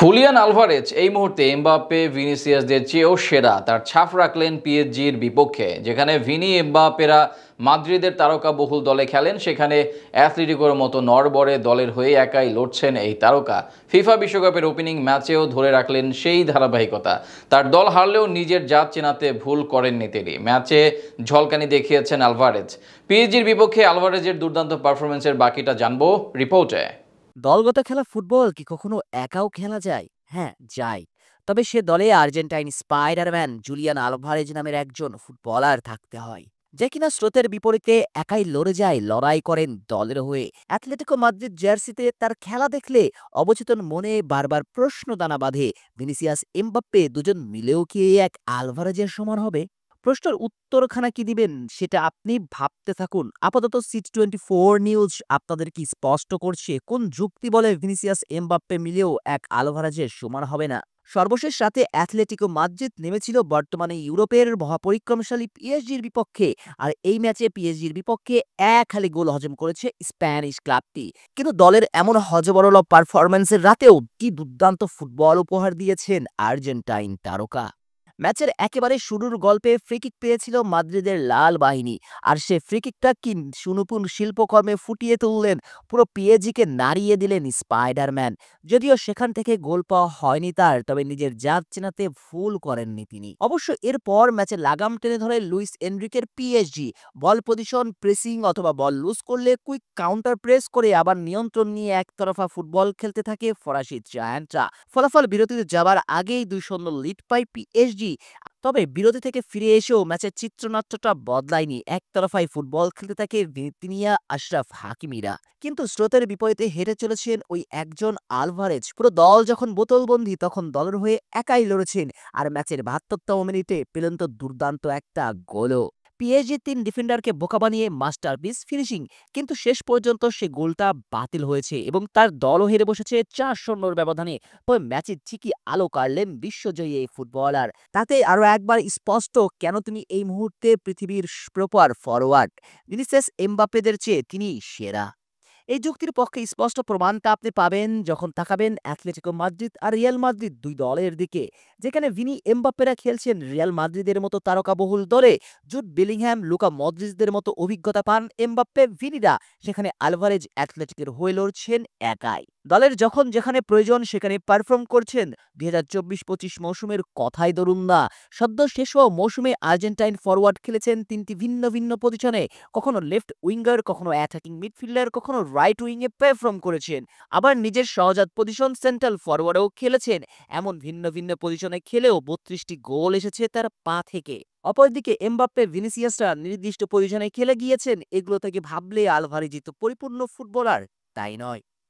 Julian Alvarez এই মুহূর্তে Mbappe ভিনিসিয়াসদের চেয়েও সেরা তার ছাপ রাখলেন পিএসজির বিপক্ষে। যেখানে ভিনি এমবাপ্পেরা মাদ্রিদের তারকা বহুল দলে খেলেন, সেখানে অ্যাথলেটিকোর মতো নড়বড়ে দলের হয়ে একাই লড়ছেন এই তারকা। ফিফা বিশ্বকাপের ওপেনিং ম্যাচেও ধরে রাখলেন সেই ধারাবাহিকতা। তার দল হারলেও নিজের জাত চেনাতে ভুল করেননি তিনি। ম্যাচে ঝলকানি দেখিয়েছেন আলভারেজ। পিএসজির বিপক্ষে আলভারেজের দুর্দান্ত পারফরমেন্সের বাকিটা জানবো রিপোর্টে। দলগত খেলা ফুটবল কি কখনো একাও খেলা যায়? হ্যাঁ, যায়। তবে সে দলে আর্জেন্টাইন স্পাইডারম্যান জুলিয়ান আলভারেজ নামের একজন ফুটবলার থাকতে হয়, যে কিনা স্রোতের বিপরীতে একাই লড়ে যায়, লড়াই করেন দলের হয়ে। অ্যাথলেটিকো মাদ্রিদ জার্সিতে তার খেলা দেখলে অবচেতন মনে বারবার প্রশ্ন দানা বাঁধে, ভিনিসিয়াস এমবাপ্পে দুজন মিলেও কি এই এক আলভারেজের সমান হবে? প্রশ্নের উত্তরখানা কি দিবেন সেটা আপনি ভাবতে থাকুন। আপাতত সিট24 নিউজ আপনাদের কি স্পষ্ট করছে কোন যুক্তি বলে ভিনিসিয়াস এমবাপ্পে মিলেও এক আলভারেজের সমান হবে না। সর্বশেষ রাতে অ্যাথলেটিকো মাদ্রিদ নেমেছিল বর্তমানে ইউরোপের মহাপরিক্রমশালী পিএসজির বিপক্ষে, আর এই ম্যাচে পিএসজির বিপক্ষে এক হালি গোল হজম করেছে স্প্যানিশ ক্লাবটি। কিন্তু দলের এমন হজবরল পারফরম্যান্সের রাতেও কি দুর্দান্ত ফুটবল উপহার দিয়েছেন আর্জেন্টাইন তারকা। ম্যাচের একেবারে শুরুর গল্পে ফ্রিকিক পেয়েছিল মাদ্রিদের লাল বাহিনী, আর সে ফ্রিকিকটা কি সুনিপুণ শিল্পকর্মে ফুটিয়ে তুললেন, পুরো পিএজিকে নাড়িয়ে দিলেন স্পাইডারম্যান। যদিও সেখান থেকে গোল পাওয়া হয়নি তার, তবে নিজের জাত চেনাতে ভুল করেননি তিনি। অবশ্য এরপর ম্যাচে লাগাম টেনে ধরে লুইস এনরিকের পিএসজি। বল পজিশন, প্রেসিং অথবা বল লুজ করলে কুইক কাউন্টার প্রেস করে আবার নিয়ন্ত্রণ নিয়ে একতরফা ফুটবল খেলতে থাকে ফরাসি জায়ান্টরা। ফলাফল বিরতিতে যাবার আগেই 2-0 লিড পায় পিএসজি। তবে বিরতি থেকে ফিরে এসেও ম্যাচের চিত্রনাট্যটা বদলায়নি, একতরফাই ফুটবল খেলতে থাকে ভিতিনিয়া আশরাফ হাকিমিরা। কিন্তু স্রোতের বিপরীতে হেঁটে চলেছেন ওই একজন আলভারেজ। পুরো দল যখন বোতলবন্দি তখন দলের হয়ে একাই লড়েছেন, আর ম্যাচের ৭২তম মিনিটে পেলেন তো দুর্দান্ত একটা গোলও। পিএসজি ৩ ডিফেন্ডারকে বোকা বানিয়ে মাস্টারপিস ফিনিশিং, কিন্তু শেষ পর্যন্ত সে গোলটা বাতিল হয়েছে এবং তার দলও হেরে বসেছে ৪-০ ব্যবধানে। তবে ম্যাচে ঠিকই আলো কাড়লেন বিশ্বজয়ী এই ফুটবলার। তাতে আরও একবার স্পষ্ট কেন তিনি এই মুহূর্তে পৃথিবীর প্রপার ফরওয়ার্ড। ভিনিসিয়াস এমবাপ্পেদের চেয়ে তিনি সেরা। এই যুক্তির পক্ষে স্পষ্ট প্রমাণটা আপনি পাবেন যখন তাকাবেন অ্যাথলেটিকো মাদ্রিদ আর রিয়াল মাদ্রিদ দুই দলের দিকে। যেখানে ভিনি এমবাপ্পেরা খেলছেন রিয়াল মাদ্রিদের মতো তারকাবহুল দলে, জুড বেলিংহ্যাম, লুকা মদ্রিচদের মতো অভিজ্ঞতা পান এমবাপ্পে ভিনিরা, সেখানে আলভারেজ অ্যাথলেটিকের হয়ে লড়ছেন একাই। দলের যখন যেখানে প্রয়োজন সেখানে পারফর্ম করছেন। ২০২৪-২৫ মৌসুমের কথাই ধরুন না, সদ্য শেষ হওয়া মৌসুমে আর্জেন্টাইন ফরওয়ার্ড খেলেছেন ৩টি ভিন্ন ভিন্ন পজিশনে, কখনো লেফট উইঙ্গার, কখনো অ্যাটাকিং মিডফিল্ডার, কখনো রাইট উইংয়ে পারফর্ম করেছেন। আবার নিজের সহজাত পজিশন সেন্ট্রাল ফরওয়ার্ডেও খেলেছেন। এমন ভিন্ন ভিন্ন পজিশনে খেলেও ৩২টি গোল এসেছে তার পা থেকে। অপরদিকে এমবাপ্পে, ভিনিসিয়াসরা নির্দিষ্ট পজিশনে খেলে গিয়েছেন। এগুলো থেকে ভাবলে আলভারেজই তো পরিপূর্ণ ফুটবলার, তাই নয়?